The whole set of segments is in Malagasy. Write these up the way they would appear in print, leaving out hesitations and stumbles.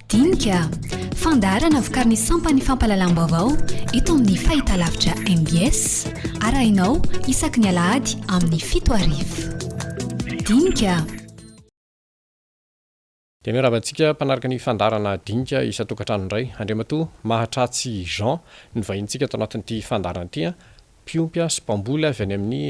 dinika fandarana vokariny sampany fampalalam-baovao eto amin'ny fahitalavitra MBS arahinao isaky ny alahady amin'ny 7:00 dinika. Dia miravantsika mpanaraka ny fandarana dinika isa-tokantrano indray andriamatoa Mahatratsy Jean ny vahintsika ato anatin'ity fandarana ity Piompia sy Mpamboly avy any amin'ny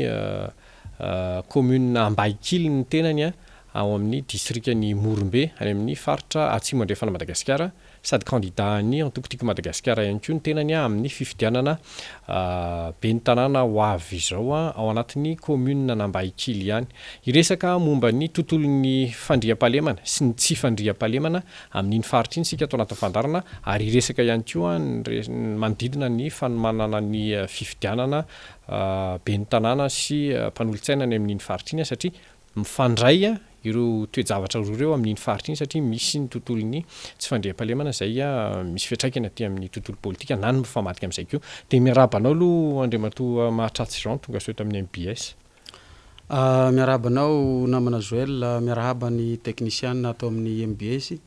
commune Ambaikily ny tenany ao amin'ny distrikany Morombe any amin'ny faritra atsimo andrefana Madagasikara sady candidat ny antokotiko Madagasikara ihany koa ny tenany amin'ny fifidianana ben'ny tanàna hoavy izao ao anatin'ny commune Ambaikily ihany. Iresaka momba ny tontolon'ny fandriam-pahalemana sy ny tsy fandriam-pahalemana amin'iny faritra iny sika ato anatin'ny fandarana ary iresaka ihany koa manodidina ny fanomanana ny fifidianana ben'ny tanàna sy mpanolontsaina any amin'iny faritra iny satria mifandray ireo toejavatra roa ireo amin'iny faritra iny satria misy ny tontolon'ny tsy fandriam-pahalemana izay misy fiantraikany aty amin'ny tontolo politika na ny mifamadika amin'izay koa. Dia miarabanao aloha andriamatoa Mahatratsy Jean tonga soeto amin'ny MBS. Miarabanao namana Joël, miarahaba ny technicien atao amin'ny MBS.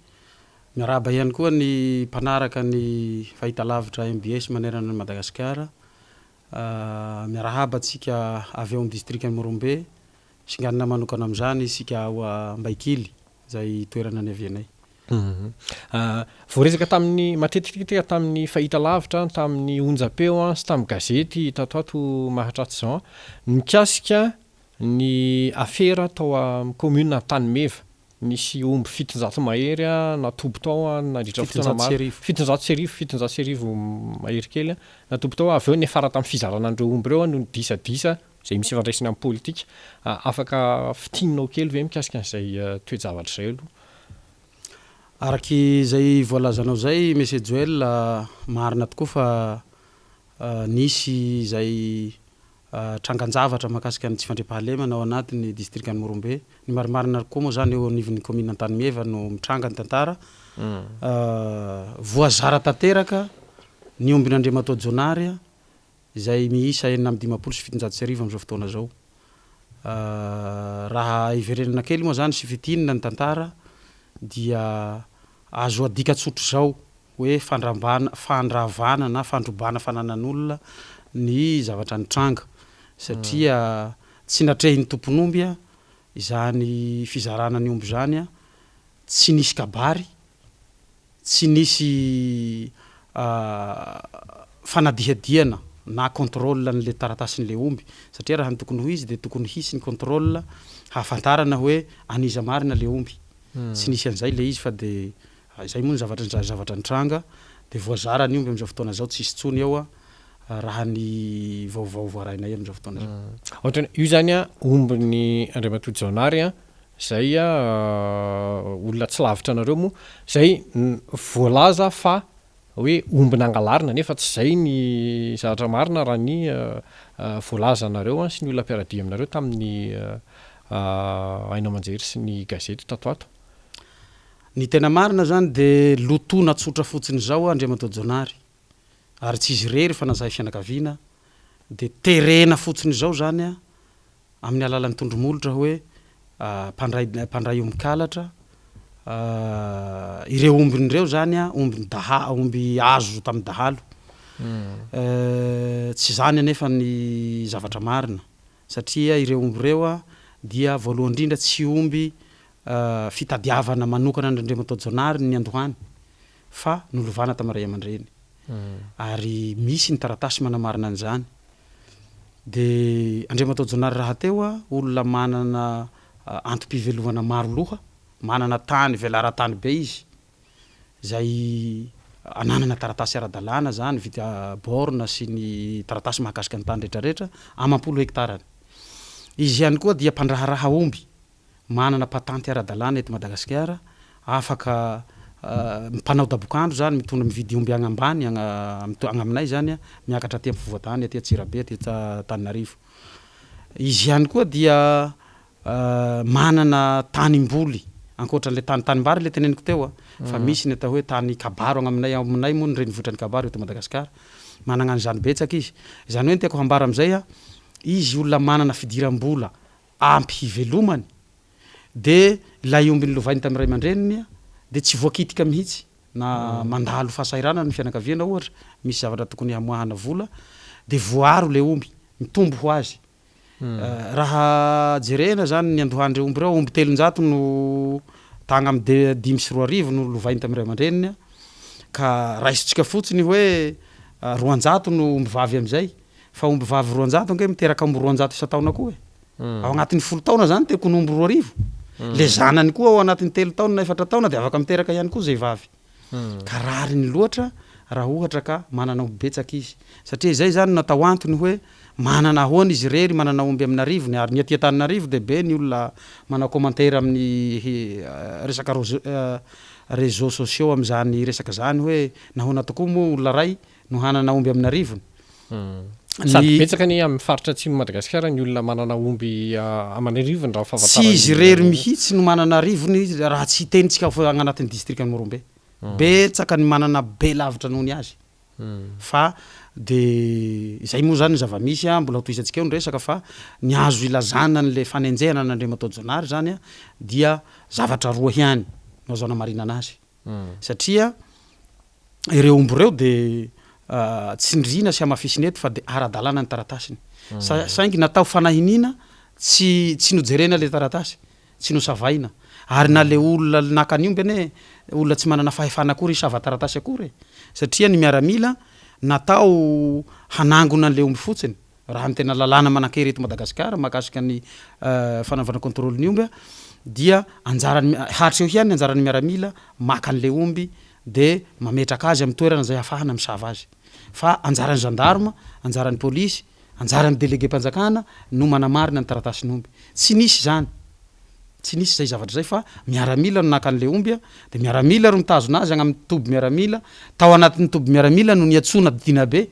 Miarahaba ihany koa ny mpanaraka ny fahitalavitra MBS manerana ny Madagasikara. Miarahaba antsika avy ao amin'ny distrikany Morombe. Singanina manokana amin'izany isika ao Ambaikily izay toerana ny avianay. Voaresaka tamin'ny matetika tamin'ny fahitalavitra tamin'ny onjam-peo sy tamin'ny gazety tato Mahatratsy Jean mikasika ny afera tao amin'ny commune Tanimeva nisy omby 700 mahery natobo tao nandritra fotoana maro 700 sy arivo mahery kely natobo tao avy eo nefara tamin'ny fizarana andreo omby ireo no disadisa izay misy ifandraisana amin'ny politika afaka fitinao kely ve mikasika an'izay toejavatra izay aloha. Araky izay voalazanao izay Monsieur Joël, marina tokoa fa nisy izay trangan-javatra mahakasika ny tsy fandriam-pahalemana ao anatin'ny distrikany Morombe. Ny marimarina koa moa zany eo anivon'ny commune Antanimeva no mitranga ny tantara. Voazara tanteraka ny ombin'Andriamatoa Jonary izay miisa 450 amin'izao fotoana izao. Raha iverenana kely moa zany sy fitinina ny tantara dia azo adika tsotro izao hoe fandravana na fandrobana fananan'olona ny zavatra nitranga satria tsy natrehin'ny tompon'omby izany fizarana ny omby izany tsy nisy kabary, tsy nisy fanadihadiana na contrôle n'le taratasin'le omby satria raha ny tokony ho izy dia tokony hisy ny contrôle hahafantarana hoe aniza marina le omby. Tsy nisy an'izay le izy fa dia izay moa ny zavatra nitranga dia voazara ny omby amin'izao fotoana izao tsisy tsony eo raha ny vaovao voarainay amin'izao fotoana izao. Ohatrany io zany ombin'ny Andriamatoa Jonary izay olona tsy lavitra anareo moa izay voalaza fa hoe ombina angalarina nefa tsy izay ny zavatra marina raha ny voalaza anareo sy ny olona mpiaradia aminareo tamin'ny Haino Amanjery sy ny gazety tato ato. Ny tena marina zany dia lotona tsotra fotsiny izao Andriamatoa Jonary ary tsy izy rery fa nazahy fianakaviana dia terena fotsiny izao zany amin'ny alalan'ny tondromolotra hoe mpandray ombikalatra ireo ombin'ireo zany omby azo tamin'ny dahalo. Tsy zany anefa ny zavatra marina satria ireo omby ireo dia voalohany indrindra tsy omby fitadiavana manokana n'Andriamatoa Jonary ny Andohany fa nolovana tamin'ny Ray aman-dreny. Ary misy ny taratasy manamarina an'izany. Dia Andriamatoa Jonary raha teo olona manana antom-pivelomana maro loha, manana tany velara-tany be izy izay ananana taratasy ara-dalàna zany vita borna sy ny taratasy mahakasika ny tany rehetrarehetra 10 hektarany. Izy ihany koa dia mpandraharaha omby manana patanty ara-dalàna eto Madagasikara afaka mpanao dabokandro zany mitondra mividy omby agny ambany agny aminay zany miakatra aty ampovoatany aty Atsirabe aty Tananarivo. Izy ihany koa dia manana tany-mboly ankoatran'le tanimbary le teneniko teo fa misy ny atao hoe tany kabaro agny aminay moa ny renivohitrany kabaro eto Madagasikara manana an'izany betsaka izy. Izany hoe ny tiako hambara amin'izay izy olona manana fidiram-bola ampy hivelomany dia ilay omby nilovainy tamin'ny Ray aman-dreniny dia tsy voakitika mihitsy na mandalo fahasairana ny fianakaviana ohatra misy zavatra tokony hamoahana vola de voaro le omby mitombo ho azy raha jerena zany ny andohan'ireo omby reo omby 300 no tagna amy de 5 no lovainy tamin'ny ray aman-dreniny ka raisitsika fotsiny hoe 200 no omby vavy am'izay fa omby vavy 200 nge miteraka omby 200 isa-taona koa ao agnatin'ny 10 taona zany tekony omby 200 le zanany koa ao anatin'ny 3 taona na 4 taona de afaka miteraka ihany koa zay vavy ka rariny loatra raha ohatra ka manana omby betsaka izy satria zay zany natao antony hoe manana ahoana izy rery manana omby amin'Arivo ary ny aty Antananarivo de be ny olona manao commentaire amin'ny resaka réseaux sociaux am'zany resaka zany hoe nahoana tokoa moa olona ray no hanana omby amin'Arivo sady betsaka ny amin'ny faritra atsimo Madagasikara ny olona manana omby aman'Arivony raha fahafantarana tsy izy rery mihitsy no manana arivony raha tsy tenitsika fa agnatin'ny district ny Morombe betsaka ny manana be lavitra nohony azy fa de zay moa zany zava-misy mbola toisantsika eo ny resaka fa ny azo ilazana n'le fanenjehana an'Andriamantaonjanahary zany dia zavatra roa ihany no azo anamarina anazy satria ireo omby reo de tsy ndrina sy amafisiny eto fa de ara-dalàna ny taratasiny saingy natao fanahinina tsy nojerena le taratasy tsy nosavaina ary na le olona nakany omby ane olona tsy manana fahefana akory isava taratasy akory satria ny miaramila natao hanangona an'le omby fotsiny raha ny tena lalàna manan-kery eto Madagasikara mahakasika ny fanaovana contrôle ny omby dia anjarany hatreo ihany anjaran'ny miaramila maka an'le omby de mametraka azy amin'ny toerana zay ahafahana misava azy fa anjaran'ny gendarme anjaran'ny polisy anjaran'ny délégué mpanjakana no manamarina ny taratasin'omby tsy nisy zany tsy nisy zay zavatra zay fa miaramila no naka an'le omby de miaramila ro mitazona azy agny amin'ny toby miaramila tao anatin'ny toby miaramila no niatsona dinabe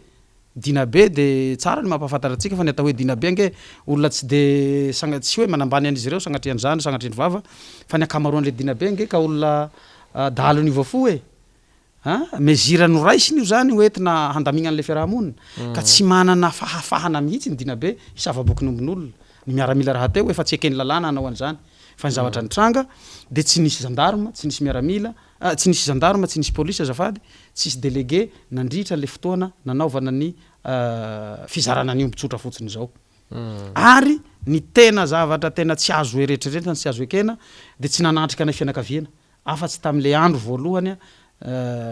de tsara ny mampahafantatra atsika fa ny atao hoe dinabe nge olona tsy de tsy hoe manambany an'izy ireo sagnatriany zany sagnatriany vava fa ny akamaroan'le dinabe nge ka olona dalo ny voafo mesure no raisiny io zany hoentina handamigna an'le fiarahamonina ka tsy manana fahafahana mihitsy ny dinabe hisavaboky ny ombin'olona ny miaramila raha teo efa tsy ekeny lalàna hanao an'izany fa ny zavatra nitranga de tsy nisy gendarme tsy nisy miaramila tsy nisy gendarme tsy nisy polisy azafady tsisy délégué nandritra le fotoana nanaovana ny fizarana ny ombitsotra fotsiny zao ary ny tena zavatra tena tsy azo eretreretra tsy azo ekena de tsy nanatrika ny fianakaviana afa-tsy tam'le andro voalohany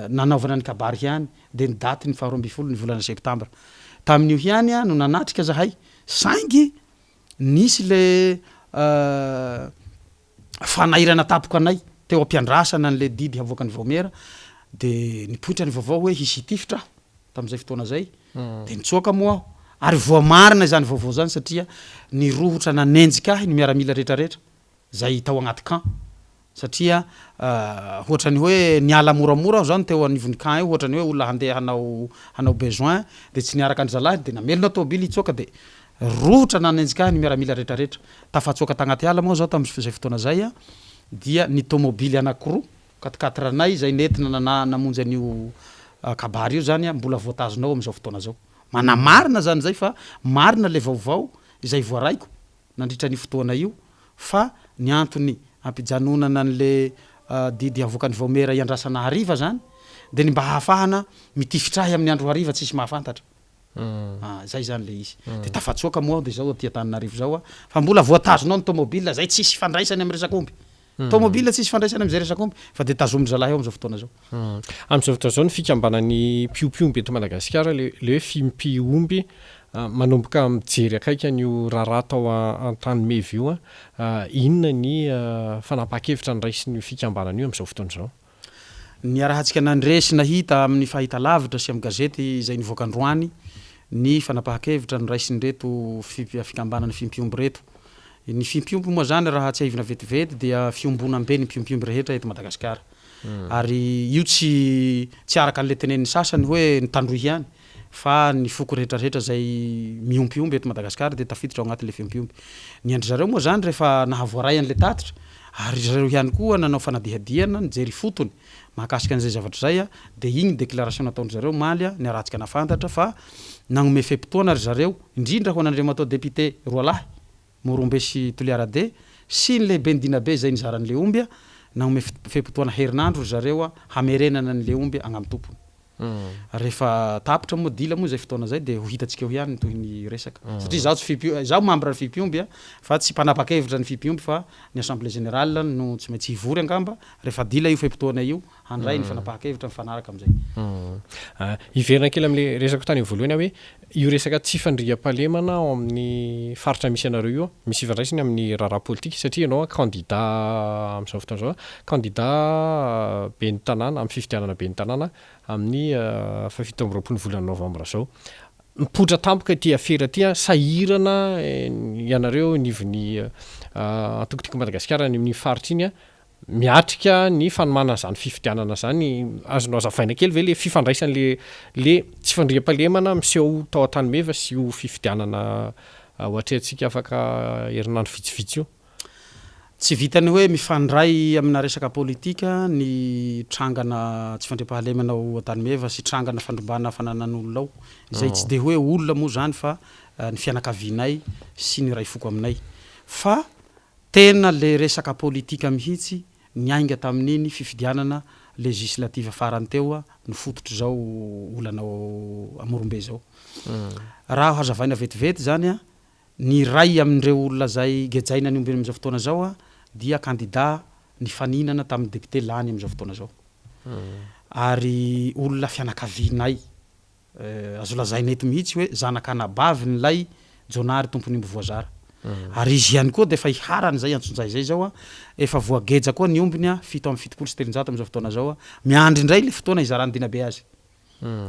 nanaovana ny kabary ihany de ny daty ny 12 ny volana septambra tamin'io ihany no nanatrika zahay saingy nisy le fanairana tapoka anay teo ampiandrasana n'le didy havoaka ny vaomera de nipoitra ny vaovao hoe hisy tifitra tam'izay fotoana zay de nitsoaka moa aho ary voamarina zany vaovao zany satria ny rohotra nanenjika ahy ny miaramila rehetrarehetra zay tao agnaty camp satria ohatrany hoe niala moramora aho zany teo anivon'ny camp io ohatrany hoe olona handeha hanao besoin de tsy niaraka ny zalahy de namelona tôbily hitsoaka de rohotra nanenjika ahy ny miaramila rehetrarehetra tafatsoaka tagnaty ala moa zao tam'izay fotoana zay dia ny tomobily anankiroa 4x4 ranay zay nentina namonjy an'io kabary io zany mbola voatazonao am'izao fotoana zao manamarina zany zay fa marina le vaovao izay voaraiko nandritra ny fotoana io fa ny antony ampijanonana an'le didy avoaka ny vaomera iandrasana hariva zany de ny mba hahafahana mitifitrahy amin'ny andro hariva tsisy mahafantatra zay zany le izy de tafatsoaka moa de zao aty Antananarivo zao fa mbola voatazonao ny tomobile zay tsisy fandraisany amin'ny resakomby tomobile tsisy fandraisany am'izay resakomby fa de tazominy zalahy eo am'izao fotoana zao am'izao fotoana zao ny fikambanany piompiomby eto Madagasikara le hoe fimpiomby manomboka mijery akaiky an'io raharaha tao an-tany mevy io inona ny fanapaha-kevitra ny raisin'io fikambanana io am'izao fotoana zao ny arahantsika nandresy nahita amin'ny fahita lavitra sy amin'ny gazety izay nivoaka androany ny fanapaha-kevitra ny raisin'ny reto fikambanany fimpiomby reto ny fimpiomby moa zany raha tsy aivina vetivety dia fiombonam-be ny mpiompiomby rehetra eto Madagasikara ary io tsy araka an'le tenen'ny sasany hoe nitandrohy ihany fa ny foko rehetrarehetra zay miompiomby eto Madagasikara de tafiditra ao agnatin'le fimpiomby ny andry zareo moa zany rehefa nahavoaray an'le tatitra ary zareo ihany koa nanao fanadihadiana nijery fotony mahakasika an'izay zavatra zay de igny déclaration nataony zareo maly ny arahantsika nafantatra fa nagnome fepitoana ry zareo indrindra ho an'Andriamatao député Roalahy Morombe sy Toliarade sy ny lehibe ny dinabe zay nizaran'le omby naome fempotoana herinandro zareo hamerenana an'le omby agnamy tompony rehefa tapitra moa dila moa zay fotoana zay de ho hitatsika ho ihany toy ny resaka satria zaho tsy zaho membre ny fipiomby fa tsy mpanapa-kevitra ny fipiomby fa ny assemblée générale no tsy maintsy hivory angamba rehefa dila io fempotoana io handray ny fanapaha-kevitra mifanaraka am'izay iverina kely am'le resako tany voalohany hoe io resaka tsy fandriam-pahalemana ao amin'ny faritra misy anareo io misy ifandraisany amin'ny raharaha politika satria ianao candidat am'izao fotoana zao candidat be ny tanàna amin'ny fifidianana be ny tanàna amin'ny fafito amby roapolo volana novambra zao mipotra tampoka ty afera ty sahirana ianareo nivony antokotiko Madagasikara ny amin'ny faritra iny miatrika ny fanomanana zany fifidianana zany azonao azavaina kely ve le fifandraisan'le tsy fandriam-pahalemana miseho tao an-tanimeva sy io fifidianana ohatreantsika afaka herinandro vitsivitsy io tsy vitany hoe mifandray amina resaka politika ny trangana tsy fandriam-pahalemana ao an-tanimeva sy trangana fandrombana fananan'olona ao izay tsy de hoe olona moa zany fa ny fianakavianay sy ny ray foko aminay fa tena le resaka politika mihitsy niainga tamin'iny fifidianana législative farany teo no fototry zao olanao amorombe zao raha hazavaina vetivety zany ny ray amindreo olona zay gejaina ny ombeny am'izao fotoana zao dia candidat ny faninana tamin'ny député lany am'izao fotoana zao ary olona fianakavinay azo lazaina eto mihitsy hoe zanakanabavy ny lay jonary tompony omby voazara ary izy ihany koa de efa hiharany zay antsonjay zay zao efa voageja koa ny ombiny 7.7 am'izao fotoana zao miandry indray le fotoana izarany dinabe azy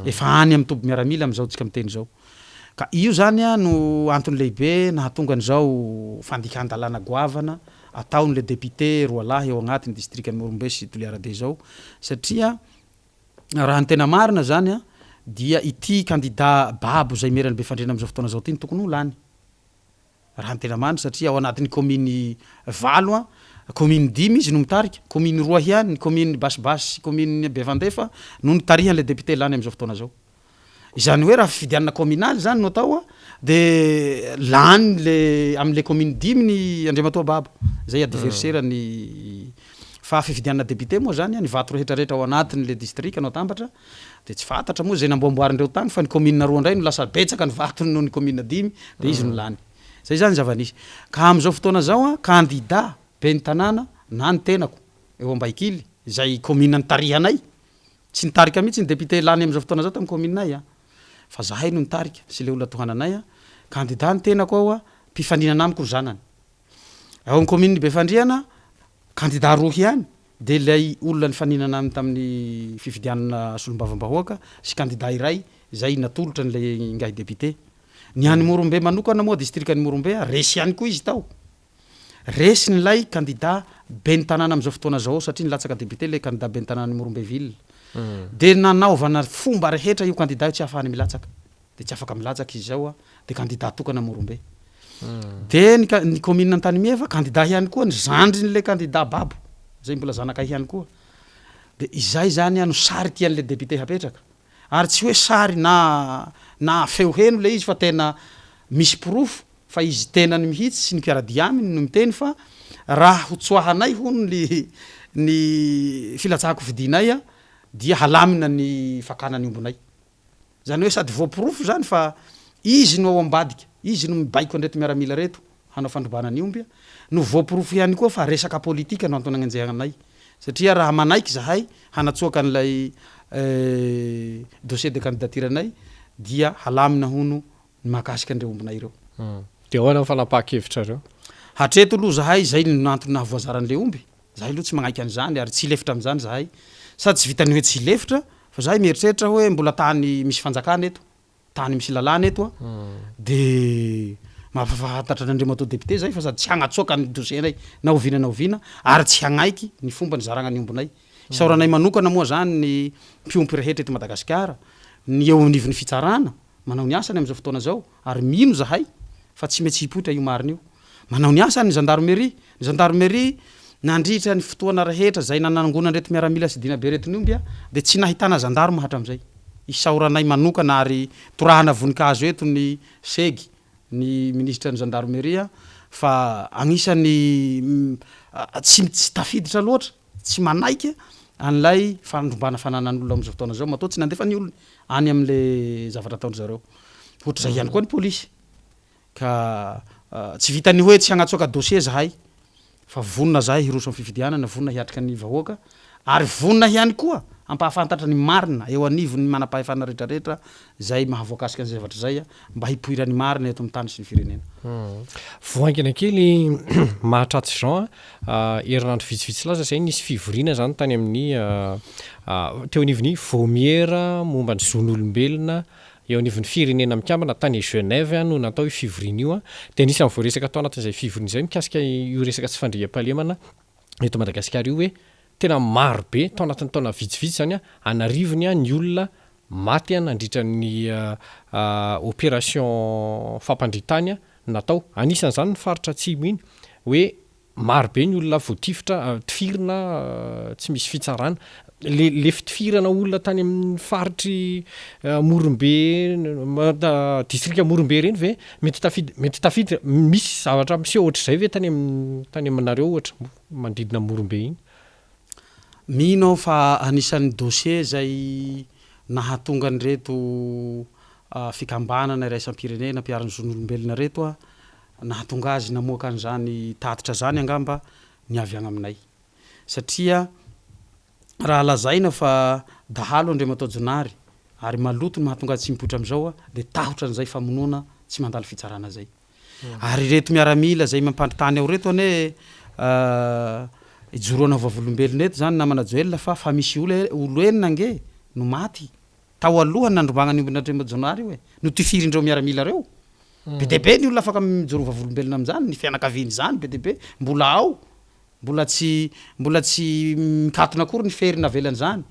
efa any am'ny toby miaramila am'izao tsika miteny zao ka io zany no antony lehibe nahatonga an'izao fandikan-dalàna goavana ataon'le député roa lahy eo agnatin'ny district Morombe sy Toliarade zao satria raha ny tena marina zany dia ity candidat babo zay merany be fandrena am'izao fotoana zao ty ny tokony ho lany raha ny tena marina satria ao anatin'ny commune valo commune 5 izy no mitarika commune roa ihany ny commune basibasy sy commune bevandefa no nitarihan'le député lany am'izao fotoana zao izany hoe raha fifidianana communal zany no atao de lany le am'le commune 5 ny andriamatoa babo zay adversaire ny fa fifidianana député moa zany ny vato rehetrarehetra ao anatin'le district anao tambatra de tsy fantatra moa zay namboamboarindreo tany fa ny commune roa ndray no lasa betsaka ny vatony noho ny commune 5 de izy no lany zay zany zavanisy ka am'izao fotoana zao candidat be ny tanàna na ny tenako eo ambaikily zay commune nitarihanay tsy nitarika mihitsy ny député lany am'izao fotoana zao tamin'ny commune-nay fa zahay no nitarika sy le olona tohananay candidat ny tenako ao mpifaninana amiko ry zanany ao amin'ny commune Befandriana candidat roa ihany de lay olona nifaninana aminy tamin'ny fifidianana solombavam-bahoaka sy candidat iray zay natolotra n'le ngahy député ny any Morombe manokana moa district ny Morombe resy ihany koa izy tao resy ny lay candidat be ny tanàna am'izao fotoana zao satria nilatsaka député le candidat be ny tanàna ny Morombe ville de nanaovana fomba rehetra io candidat tsy afahany milatsaka de tsy afaka milatsaka izy zao de candidat tokana Morombe de ny commune Antanimieva candidat ihany koa ny zandrin'le candidat babo zay mbola zanaka ihany koa de izay zany no sary tian'le député hapetraka ary tsy hoe sary na feo heno le izy fa tena misy proof fa izy tenany mihitsy sy ny mpiaradia aminy no miteny fa raha hotsoahanay hono ny filatsahako vidinay dia halamina ny fakana ny ombonay zany hoe sady voaprofo zany fa izy no ao ambadika izy no mibaiko andreto miaramila reto hanao fandrombana ny omby no voaprofo ihany koa fa resaka politika no antony agnanjehanay satria raha manaiky zahay hanatsoaka an'ilay dossier de candidature anay dia halamina hono ny mahakasika andreo ombonay ireo de ahoana fanapaha-kevitra reo hatreto aloha zahay zay no antony nahavoazaran'le omby zahay aloha tsy magnaiky an'izany ary tsy lefitra am'izany zahay sady tsy vitany hoe tsy lefitra fa zahay mieritreritra hoe mbola tany misy fanjakana eto tany misy lalàna eto de mampafantatra n'andriamatoa député zay fa sady tsy hagnatsoaka ny dossier-nay na oviana ary tsy hagnaiky ny fomba ny zaragna ny ombonay saoranay manokana moa zany ny mpiompy rehetra eto Madagasikara ny eo nivon'ny fitsarana manao ny asany am'izao fotoana zao ary mino zahay fa tsy maintsy hipoitra io marina io manao ny asany ny gendarmerie nandritra ny fotoana rehetra zay nanangona ndreto miaramila sy dinabe reto ny omby de tsy nahitana gendarme hatram'izay isaoranay manokana ary torahana voninkazo eto ny segy ny ministre ny gendarmerie fa agnisany tsy tafiditra loatra tsy manaiky an'lay fandrombana fananan'olona am'zao fotoana zao matoa tsy nandefa ny olony any am'le zavatra ataondry zareo ohatra zay ihany koa ny polisy ka tsy vitany hoe tsy hagnatsoaka dossier zahay fa vonona zahay hiroso amin'ny fifidianana vonona hiatrika ny vahoaka ary vonona ihany koa ampahafantatra ny marina eo anivony manam-pahefana rehetrarehetra zay mahavoakasika ny zavatra zay mba hipoirany marina eto amin'ny tany sy ny firenena voaingana kely mahatratsy Jean herinandro vitsivitsy laza zay nisy fivoriana zany tany amin'ny teo anivony vomiera momba ny zon'olombelona eo anivon'ny firenena mikambana tany Genève no natao io fivoriana io dia anisan'ny voaresaka atao anatin'izay fivoriana izay mikasika io resaka tsy fandriam-pahalemana eto Madagasikara io hoe tena maro be tao anatin'ny taona vitsivitsy zany anarivony ny olona maty nandritra ny opération fampandritany natao anisan'izany ny faritra atsimo iny hoe maro be ny olona voatifitra tifirina tsy misy fitsarana le fitifirana olona tany amin'ny faritry Morombe distrika Morombe reny ve mety tafiditra misy zavatra miseho ohatr'izay ve tany aminareo ohatra mandridina Morombe iny mino fa anisan'ny dossier zay nahatonga any reto fikambanana iraisam-pirenena mpiarany zon'olombelona reto nahatonga azy namoaka an'izany tatitra zany angamba ny avy agny aminay satria raha lazaina fa dahalo Andriamantoajonary ary maloto ny mahatonga azy tsy mipoitra am'izao dia tahotra an'izay famonoana tsy mandalo fitsarana zay ary reto miaramila zay mampandritany ao reto ane ijoroana vavolombelona eto zany namana joelona fa misy olo enina nge no maty tao alohany nandrombagna ny ombin'Andriamantoajonary hoe no tifirindreo miaramila reo be debe ny olona afaka mijoro vavolombelona am'zany ny fianakaviany zany be debe mbola ao mbola tsy mikatona akory ny ferina avelan'izany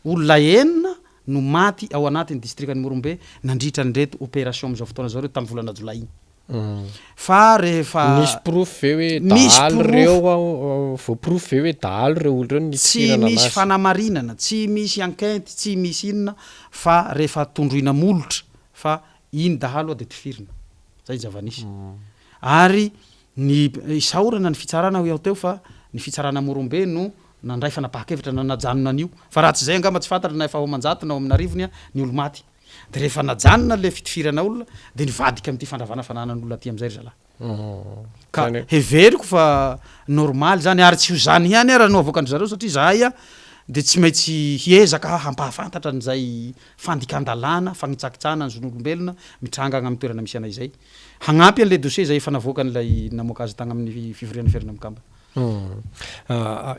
olona enina no maty ao anatin'ny distrikany Morombe nandritra ny reto opération am'izao fotoana zao reto tamin'ny volana Jolay fa rehefa misy proof ve hoe dahalo reo voaproof ve hoe dahalo reo olo reo tsy misy fanamarinana tsy misy enquête tsy misy inona fa rehefa tondroina molotra fa iny dahalo dia tifirina zay zavanisy ary ny isaorana ny fitsarana ho iaho teo fa ny fitsarana Morombe no nandray fanapahakevitra najanona an'io fa raha tsy zay angamba tsy fantatra na efa ho manjato na ao amin'ny arivony ny olo maty dia rehefa najanona le fitifirana olona dia nivadika amin'ity fandravana fananan'olona aty am'izay ry zalahy ka heveriko fa normal zany ary tsy ho zany ihany raha no avoakandry zareo satria zahay dia tsy maintsy hiezaka hampahafantatra n'izay fandikan-dalàna fagnitsakitsana ny zon'olombelona mitrangana amin'ny toerana misy anay zay hagnampy an'le dossier zay efa navoaka n'lay namoaka azy tagny amin'ny fivoriana ferina mikamba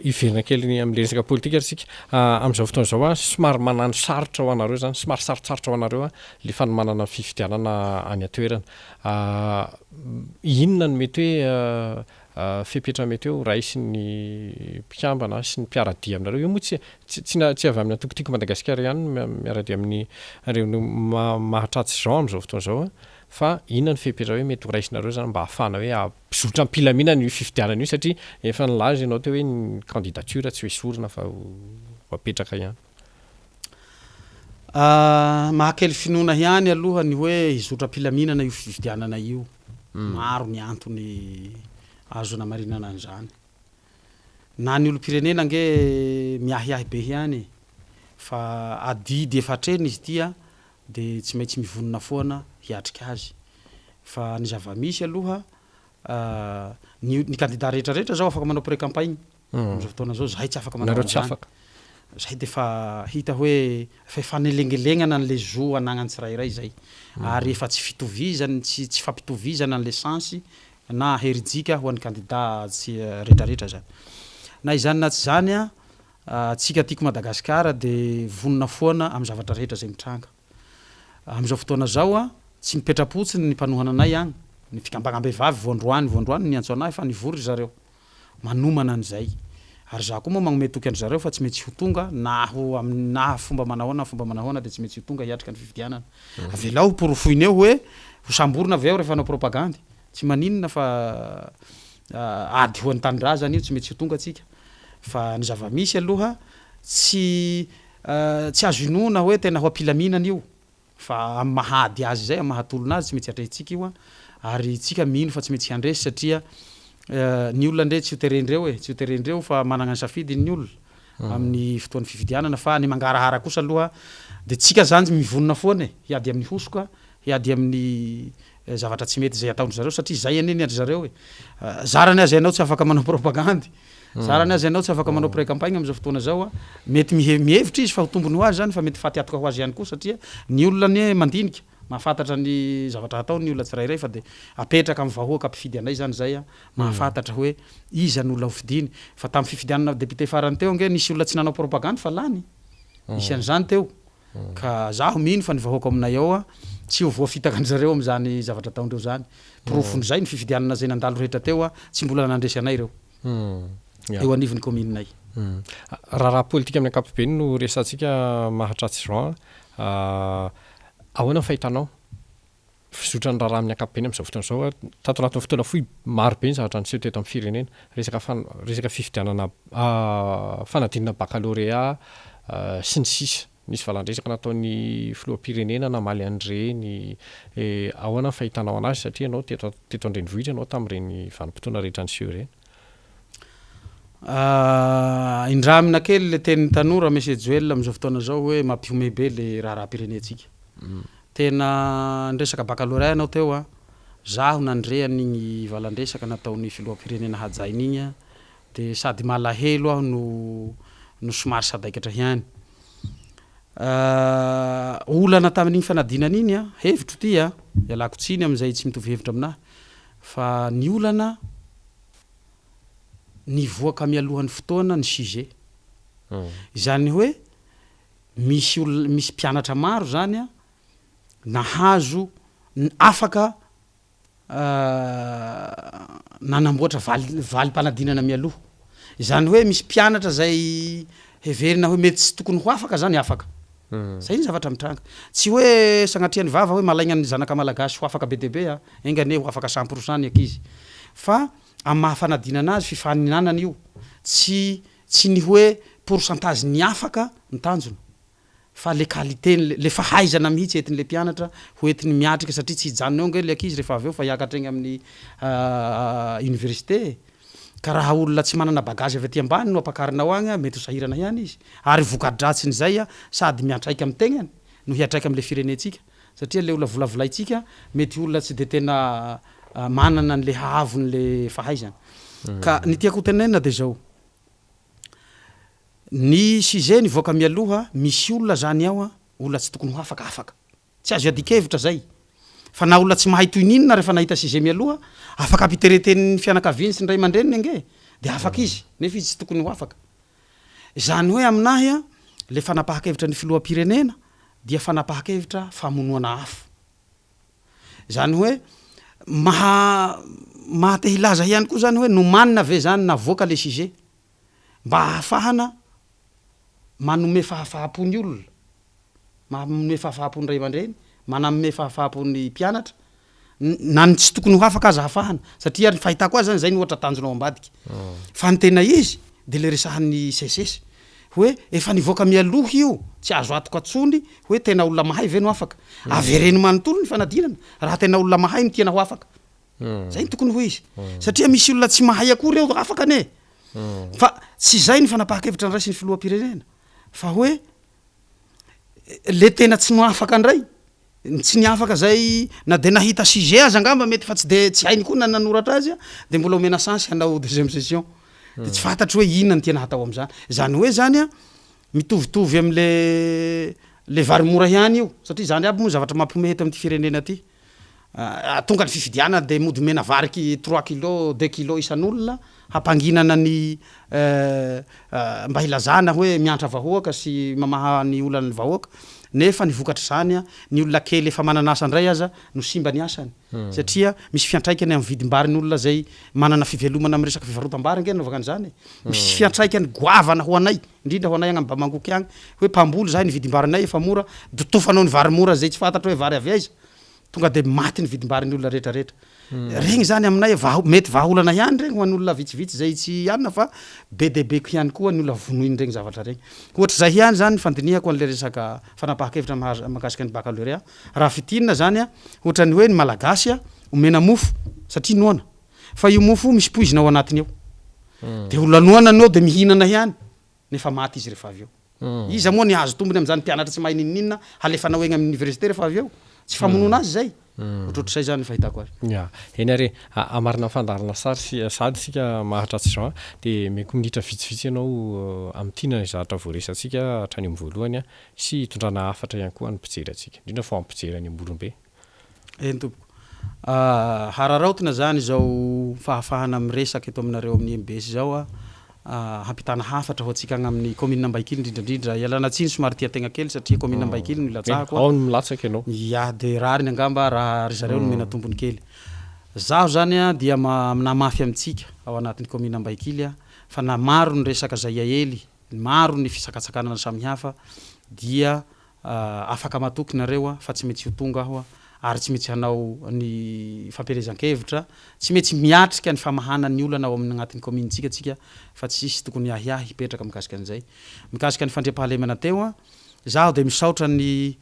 iverina kely am'le resaka politika arsika am'izao fotoana zao somary manano sarotra ho anareo zany somary sarotsarotra ho anareo le fanomanana fifidianana any atoerana inona no mety hoe fepetra mety eo raisy ny mpikambana sy ny mpiaradia aminareo io moa tsy avy amin'ny atokotiko Madagasikara ihany miaradia amin'ny reo mahatratsy Jean am'izao fotoana zao fa inona ny fepetra hoe mety ho raisinareo zany mba hahafana hoe ampizotra ampilaminana io fifidianana io satria efa nilaza ianao teo hoe ny candidature tsy hoe sorona fa ho apetraka ihany mahakely finoana ihany aloha ny hoe hizotra ampilaminana io fifidianana io maro ny antony azo namarinana an'izany na ny olo-pirenena nge miahiahy be ihany fa adidy efatreny izy tia dia tsy maintsy mivonona foana hiatrika azy fa ny zava-misy aloha ny candidat rehetrarehetra zao afaka manao pré-campagne am'izao fotoana zao zahay tsy afaka manao zany zay dia fa hita hoe fa fanelengelengana an'le zo anagnany tsirairay zay ary efa tsy fitovizany tsy fampitovizana an'le sansy na herijika ho an'ny candidat tsy rehetrarehetra zany na izany na tsy zany tsika tiako Madagasikara dia vonona foana amin'ny zavatra rehetra zay mitranga am'izao fotoana zao tsy mipetrapotsiny ny mpanohana anay agny ny fikambagnam-behivavy voandroany ny antso anahy fa nivory zareo manomana an'izay ary za koa moa magnome toky andry zareo fa tsy maintsy ho tonga na fomba manahoana dia tsy maintsy ho tonga hiatrika ny fifidianana avelao porofoiny eo hoe ho samborona avy eo rehefa anao propagandy tsy maninona fa ady ho an'ny tanindra zany io tsy maintsy ho tonga atsika fa ny zava-misy aloha tsy azo inona hoe tena ho ampilaminana io fa amin'ny mahady azy zay amin'ny mahatolona azy tsy maintsy atrehintsika io ary tsika mino fa tsy maintsy handresy satria ny olona ndre tsy ho terendreo tsy ho terendreo fa manana ny safidy ny olona amin'ny fotoany fividianana fa ny mangarahara kosa aloha de tsika zany mivonona foana hiady amin'ny hosoka hiady amin'ny zavatra tsy mety zay ataondry zareo satria zay aneny andry zareo zarany azy ianao tsy afaka manao propagandy zarany azy ianao tsy afaka manao pré-campagne am'izao fotoana zao mety mihevitra izy fa ho tombony ho azy zany fa mety fatyatoka ho azy ihany koa satria ny olona ny mandinika mahafantatra ny zavatra atao ny olona tsirairay fa de apetraka amin'ny vahoaka ampifidy anay zany zay mahafantatra hoe iza ny olona hofidiny fa tamin'ny fifidianana député farany teo nge nisy olona tsy nanao propagandy fa lany nisy an'izany teo ka zaho mino fa ny vahoaka aminay ao tsy ho voafitaka an'zareo am'zany zavatra ataondreo zany profony zay ny fifidianana zay nandalo rehetra teo tsy mbola nandresy anay reo eo anivon'ny commune-nay raha politika amin'ny ankapobeny no resantsika mahatratsy Jean ahoana ny fahitanao fizotra ny raharaha amin'ny ankapobeny am'izao fotoana zao tato anatin'ny fotoana fohy maro be ny zavatra niseho teto amin'ny firenena resaka fifidianana fanadinana baccalauréat sy ny sisa nisy valandresaka nataon'ny filoham-pirenena namaly an'ireny ahoana ny fahitanao anazy satria ianao teto andrenivohitra ianao tamin'ireny vanim-potoana rehetra niseho ireny indramina kely le tenin'ny tanora Monsieur Joel am'izao fotoana zao hoe mampihomehy be le raharaha-pirenentsika tena ndresaka baccalauréat anao teo zaho nandre an'igny valandresaka nataon'ny filoham-pirenena hajainy igny de sady malahelo aho no somary sadaikatra hiany olana tamin'igny fanadinana iny hevitro ty ialako tsiny am'izay tsy mitovy hevitra aminahy fa ny olana nivoaka mialohan'ny fotoana ny sujet zany hoe misy mpianatra maro zany nahazo afaka nanamboatra valim-panadinana mialoha zany hoe misy mpianatra zay heverina hoe mety tsy tokony ho afaka zany afaka zay ny zavatra mitranga tsy hoe sagnatria ny vava hoe malaigna ny zanaka malagasy ho afaka be debe engane ho afaka 100% ny ankizy fa amin'ny mahafanadinana azy fifaninanana io tsy ny hoe pourcentage ny afaka ny tanjona fa le qualité le fahaizana mihitsy etin'le mpianatra ho etiny miatrika satria tsy hijanona eo nge le ankizy rehefa avy eo fa hiakatra egny amin'ny université ka raha olona tsy manana bagage avy aty ambany no apakarinao agny mety ho sahirana ihany izy ary vokadratsiny zay sady miatraika amin'ny tegnany no hiatraika am'le firenentsika satria le olona volavolaitsika mety olona tsy de tena manana an'le hahavon'le fahaizana ka ny tiako tenenina de zao ny sujet nivoaka mialoha misy olona zany ao olona tsy tokony ho afaka tsy azo adikevitra zay fa na olona tsy mahay toy ninona rehefa nahita sujet mialoha afaka ampitereten'ny fianakaviany sy ny ray aman-dreniny ange de afaka izy nefa izy tsy tokony ho afaka zany hoe aminahy le fanapahakevitra ny filoham-pirenena dia fanapahakevitra famonoana afo zany hoe maha te hilaza ihany koa zany hoe no manina ve zany navoaka le sujet mba hahafahana manome fahafahapon'ny olona manome fahafahapon'ny ray aman-dreny maname fahafahapon'ny mpianatra na ny tsy tokony ho afaka aza hafahana satria fahitako azy zany zay ny ohatra tanjonao ambadika fa ny tena izy de le resahan'ny sesesy hoe efa nivoaka mialoha io tsy azo atoko atsony hoe tena olona mahay ve no afaka avereny manontolo ny fanadinana raha tena olona mahay no tiana ho afaka zay ny tokony ho izy satria misy olona tsy mahay akory eo afaka ane fa tsy zay ny fanapahakevitra ny ray sy ny filoham-pirenena fa hoe le tena tsy no afaka andray tsy ny afaka zay na de nahita sujet azy angamba mety fa tsy de tsy hainy koa na nanoratra azy de mbola omena chance hanao deuxième session de tsy fantatry hoe inona ny tena hatao am'zany zany hoe zany mitovitovy am'le vary mora ihany io satria zany aby moa zavatra mampihomehy eto am'ty firenena ty tonga ny fifidianana de mody mena variky 3 kilo 2 kilo isan'olona hampanginana ny mba hilazana hoe miantra vahoaka sy mamaha ny olana ny vahoaka nefa ny vokatra zany ny olona kely efa mananasa andray aza no simba ny asany satria misy fiantraikany amin'ny vidim-bariny olona zay manana fivelomana amin'ny resaka fivarotam-bary nge naovaka an'izany misy fiantraikany goavana ho anay indrindra ho anay agny amin'ny Bamangoky agny hoe mpamboly zahay ny vidim-barinay efa mora tofanao ny vary mora zay tsy fantatra hoe vary avy aiza tonga de maty ny vidim-bariny olona rehetrarehetra regny zany aminay mety vahaolana ihany regny ho an'olona vitsivitsy zay tsy ianina fa be de be ko ihany koa ny olona vonoiny regny zavatra regny ohatra zay ihany zany fandinihako an'le resaka fanapahakevitra mahakasika ny baccalauréat raha fitinina zany ohatra ny hoe ny malagasy omena mofo satria noana fa io mofo misy poizina ao anatiny ao de olanoana anao de mihinana ihany nefa maty izy rehefa avy eo iza moa ny azo tombony am'zany mpianatra tsy mahay nininina halefanao egny amin'ny université rehefa avy eo tsy famonona azy zay ohatrohatry zay zany fahitako azy eny ary amarina fandarana sady sika mahatratsy Jean de meko minitra vitsivitsy ianao am'tina zahatra voaresantsika hatrany amin'ny voalohany sy tondrana hafatra ihany koa ny mpijery atsika indrindra fa ampijery any Ambolombe eny tompoko hararaotina zany zao fahafahana miresaka eto aminareo amin'ny MBS zao hampitana hafatra ho atsika amin'ny commune Ambaikely indrindrandrindra ialana tsiny somary tia-tegna kely satria commune Ambaikely milatsahako ao ny milatsaky ianao de rariny angamba raha ry zareo no mena tombony kely zaho zany dia namafy amintsika ao anatin'ny commune Ambaikely fa na maro ny resaka zay aely maro ny fisakatsakanana samihafa dia afaka matoky nareo fa tsy mety ho tonga aho ary tsy mety hanao ny fampielezan-kevitra tsy mety miatrika ny famahana ny olana ao amin'ny agnatin'ny commune-tsika tsika fa tsisy tokony ahiahy hipetraka mikasika an'izay mikasika ny fandriam-pahalemana teo zaho de misaotra ny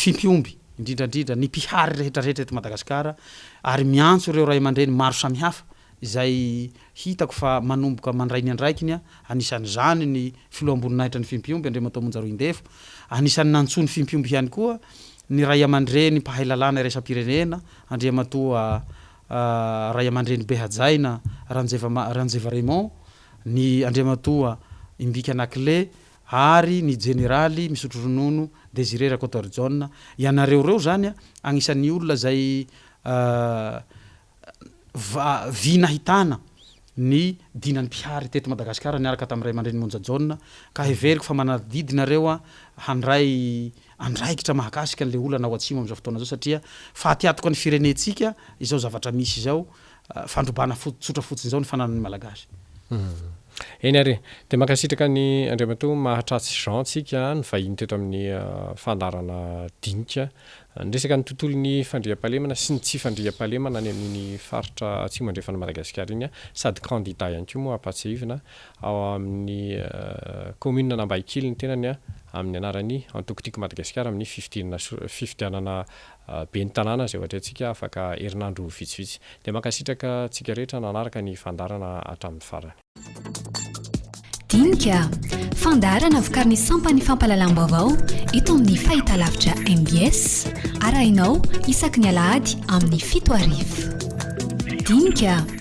fimpiomby indrindrandrindra ny mpihary rehetrarehetra eto Madagasikara ary miantso ireo ray aman-dreny maro samihafa izay hitako fa manomboka mandray ny andraikiny anisan'izany ny filoam-boninahitra ny fimpiomby Andriamatoa Monjaroindefo anisan'ny nantsoa ny fimpiomby ihany koa ny ray aman-dreny mpahay lalàna irasam-pirenena Andriamatoa ray aman-dreny Behajaina Ranjeva Raymond ny Andriamatoa Imbika Nakle ary ny generaly misotro ronono Désiré Rakotoarjon ianareo reo zany agnisan'ny olona zay vinahitana ny dinany mpihary teto Madagasikara niaraka tamin'ny ray aman-dreny Monjajon ka heveriko fa manadidinareo handray andraikitra mahakasika an'le olana ao atsimo am'izao fotoana zao satria fahatiatoko ny firenetsika izao zavatra misy izao fandrobana tsotra fotsiny zao ny fananan'ny malagasy eny ary de makasitraka ny Andriamatoa mahatratsy Jean tsika ny vahiny teto amin'ny fandarana dinika ndresaka ny tontolon'ny fandriam-pahalemana sy ny tsy fandriam-pahalemana any amin'ny faritra atsimo andrefana Madagasikara iny sady candidat ihany koa moa apatsahivina ao amin'ny commune Ambaikely ny tenany amin'ny anarany Antokotiko Madagasikara amin'ny fifidianana be ny tanàna zay ohatra atsika afaka herinandro vitsivitsy de makasitraka tsika rehetra nanaraka ny fandarana hatramin'ny farany dinika fandarana vokariny sampany fampalalam-baovao eto amin'ny fahitalavitra MBS arahinao isaky ny alahady amin'ny 7 arivo dinika